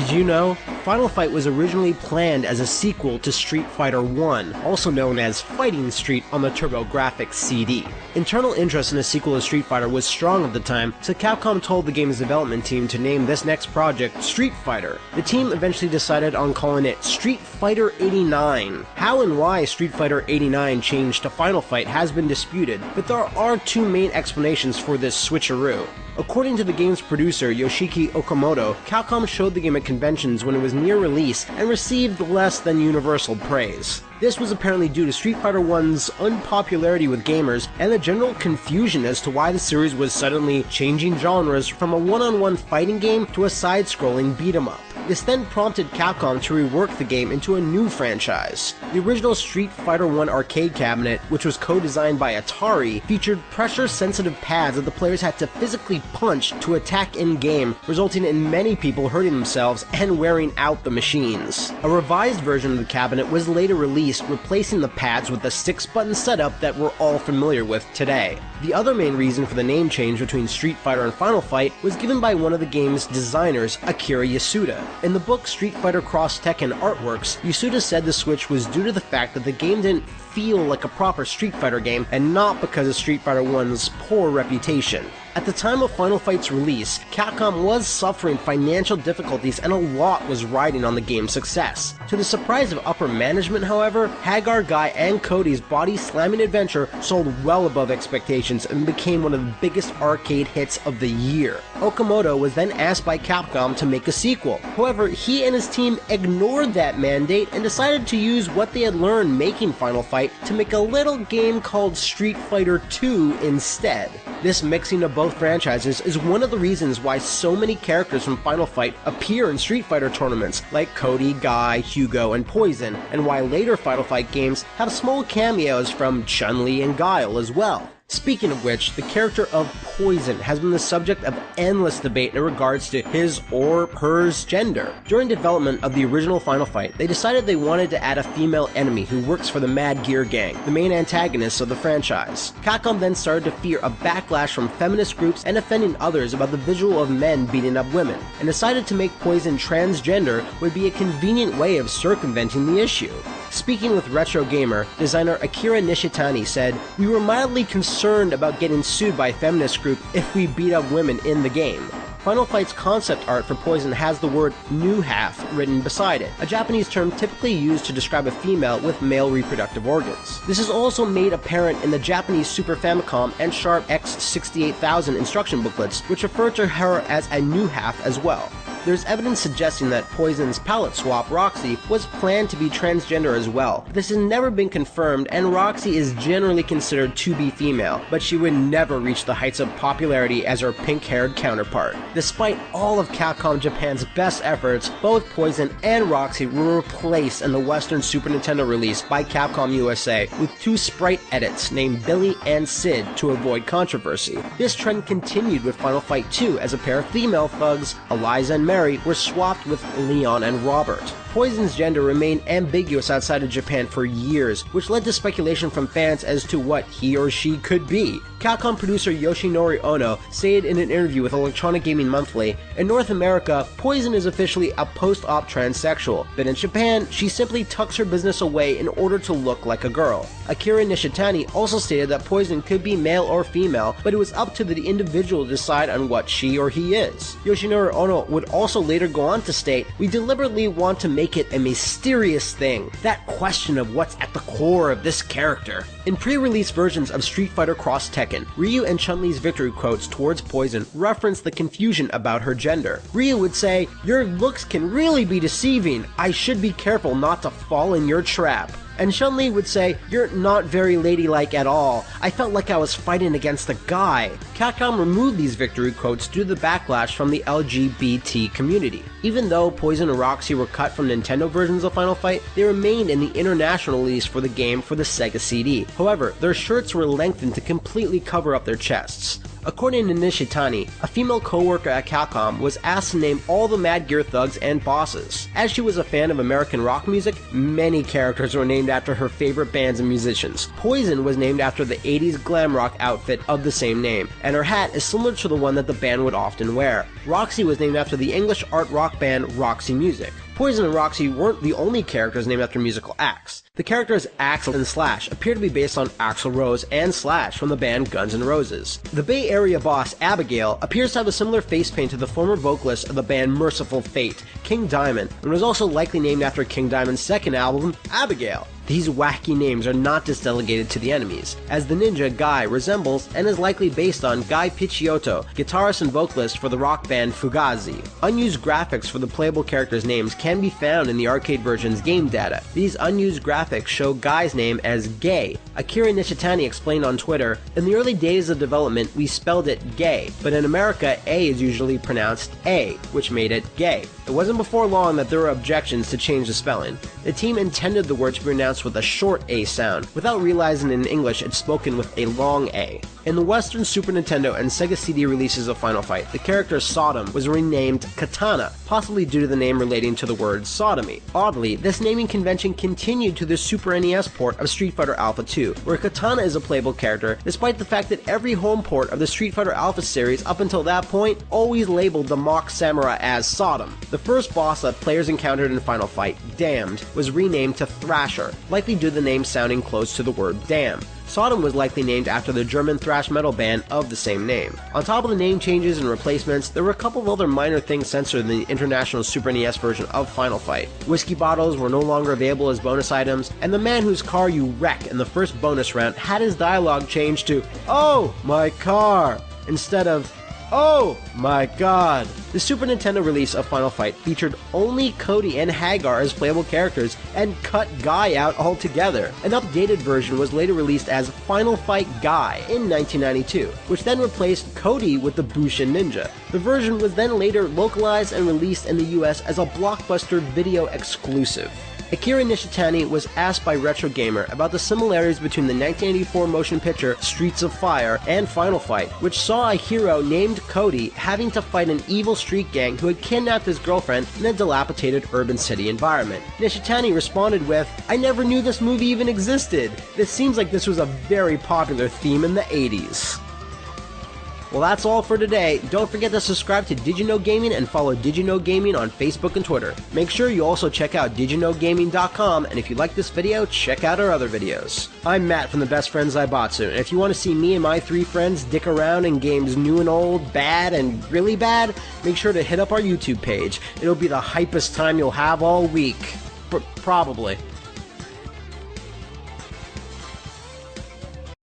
Did you know? Final Fight was originally planned as a sequel to Street Fighter I, also known as Fighting Street on the TurboGrafx CD. Internal interest in a sequel to Street Fighter was strong at the time, so Capcom told the game's development team to name this next project Street Fighter. The team eventually decided on calling it Street Fighter 89. How and why Street Fighter 89 changed to Final Fight has been disputed, but there are two main explanations for this switcheroo. According to the game's producer, Yoshiki Okamoto, Capcom showed the game at conventions when it was near release and received less than universal praise. This was apparently due to Street Fighter I's unpopularity with gamers and the general confusion as to why the series was suddenly changing genres from a one-on-one fighting game to a side-scrolling beat-em-up. This then prompted Capcom to rework the game into a new franchise. The original Street Fighter I arcade cabinet, which was co-designed by Atari, featured pressure-sensitive pads that the players had to physically punch to attack in-game, resulting in many people hurting themselves and wearing out the machines. A revised version of the cabinet was later released, replacing the pads with the 6-button setup that we're all familiar with today. The other main reason for the name change between Street Fighter and Final Fight was given by one of the game's designers, Akira Yasuda. In the book Street Fighter Cross Tekken Artworks, Yasuda said the switch was due to the fact that the game didn't feel like a proper Street Fighter game and not because of Street Fighter I's poor reputation. At the time of Final Fight's release, Capcom was suffering financial difficulties and a lot was riding on the game's success. To the surprise of upper management, however, Hagar Guy and Cody's body-slamming adventure sold well above expectations and became one of the biggest arcade hits of the year. Okamoto was then asked by Capcom to make a sequel. However, he and his team ignored that mandate and decided to use what they had learned making Final Fight to make a little game called Street Fighter II instead. This mixing of both franchises is one of the reasons why so many characters from Final Fight appear in Street Fighter tournaments, like Cody, Guy, Hugo, and Poison, and why later Final Fight games have small cameos from Chun-Li and Guile as well. Speaking of which, the character of Poison has been the subject of endless debate in regards to his or hers gender. During development of the original Final Fight, they decided they wanted to add a female enemy who works for the Mad Gear Gang, the main antagonists of the franchise. Capcom then started to fear a backlash from feminist groups and offending others about the visual of men beating up women, and decided to make Poison transgender would be a convenient way of circumventing the issue. Speaking with Retro Gamer, designer Akira Nishitani said, "We were mildly concerned about getting sued by a feminist group if we beat up women in the game." Final Fight's concept art for Poison has the word new half written beside it, a Japanese term typically used to describe a female with male reproductive organs. This is also made apparent in the Japanese Super Famicom and Sharp X68000 instruction booklets, which refer to her as a new half as well. There's evidence suggesting that Poison's palette swap, Roxy, was planned to be transgender as well. This has never been confirmed, and Roxy is generally considered to be female, but she would never reach the heights of popularity as her pink-haired counterpart. Despite all of Capcom Japan's best efforts, both Poison and Roxy were replaced in the Western Super Nintendo release by Capcom USA with two sprite edits named Billy and Sid to avoid controversy. This trend continued with Final Fight 2 as a pair of female thugs, Eliza and Mary, were swapped with Leon and Robert. Poison's gender remained ambiguous outside of Japan for years, which led to speculation from fans as to what he or she could be. Capcom producer Yoshinori Ono stated in an interview with Electronic Gaming Monthly, "In North America, Poison is officially a post-op transsexual, but in Japan, she simply tucks her business away in order to look like a girl." Akira Nishitani also stated that Poison could be male or female, but it was up to the individual to decide on what she or he is. Yoshinori Ono would also later go on to state, "We deliberately want to make it a mysterious thing, that question of what's at the core of this character." In pre-release versions of Street Fighter Cross Tekken, Ryu and Chun-Li's victory quotes towards Poison reference the confusion about her gender. Ryu would say, "Your looks can really be deceiving. I should be careful not to fall in your trap." And Chun-Li would say, "You're not very ladylike at all. I felt like I was fighting against a guy." Capcom removed these victory quotes due to the backlash from the LGBT community. Even though Poison and Roxy were cut from Nintendo versions of Final Fight, they remained in the international release for the game for the Sega CD. However, their shirts were lengthened to completely cover up their chests. According to Nishitani, a female co-worker at Capcom was asked to name all the Mad Gear thugs and bosses. As she was a fan of American rock music, many characters were named after her favorite bands and musicians. Poison was named after the 80s glam rock outfit of the same name, and her hat is similar to the one that the band would often wear. Roxy was named after the English art rock band Roxy Music. Poison and Roxy weren't the only characters named after musical acts. The characters Axl and Slash appear to be based on Axl Rose and Slash from the band Guns N' Roses. The Bay Area boss Abigail appears to have a similar face paint to the former vocalist of the band Merciful Fate, King Diamond, and was also likely named after King Diamond's second album, Abigail. These wacky names are not just delegated to the enemies, as the ninja Guy resembles and is likely based on Guy Picciotto, guitarist and vocalist for the rock band Fugazi. Unused graphics for the playable characters' names can be found in the arcade version's game data. These unused graphics show Guy's name as Gay. Akira Nishitani explained on Twitter, "In the early days of development, we spelled it Gay, but in America, A is usually pronounced A, which made it Gay. It wasn't before long that there were objections to change the spelling. The team intended the word to be pronounced with a short A sound, without realizing in English it's spoken with a long A." In the Western Super Nintendo and Sega CD releases of Final Fight, the character Sodom was renamed Katana, possibly due to the name relating to the word sodomy. Oddly, this naming convention continued to the Super NES port of Street Fighter Alpha 2, where Katana is a playable character, despite the fact that every home port of the Street Fighter Alpha series up until that point always labeled the Mock Samurai as Sodom. The first boss that players encountered in Final Fight, Damned, was renamed to Thrasher, likely due to the name sounding close to the word damn. Sodom was likely named after the German thrash metal band of the same name. On top of the name changes and replacements, there were a couple of other minor things censored in the International Super NES version of Final Fight. Whiskey bottles were no longer available as bonus items, and the man whose car you wreck in the first bonus round had his dialogue changed to, "Oh, my car," instead of, "Oh my god." The Super Nintendo release of Final Fight featured only Cody and Hagar as playable characters and cut Guy out altogether. An updated version was later released as Final Fight Guy in 1992, which then replaced Cody with the Bushin Ninja. The version was then later localized and released in the US as a Blockbuster video exclusive. Akira Nishitani was asked by Retro Gamer about the similarities between the 1984 motion picture Streets of Fire and Final Fight, which saw a hero named Cody having to fight an evil street gang who had kidnapped his girlfriend in a dilapidated urban city environment. Nishitani responded with, "I never knew this movie even existed. This seems like this was a very popular theme in the 80s. Well, that's all for today. Don't forget to subscribe to Did You Know Gaming and follow Did You Know Gaming on Facebook and Twitter. Make sure you also check out didyouknowgaming.com, and if you like this video, check out our other videos. I'm Matt from the Best Friends Zaibatsu, and if you want to see me and my 3 friends dick around in games new and old, bad and really bad, make sure to hit up our YouTube page. It'll be the hypest time you'll have all week. Probably.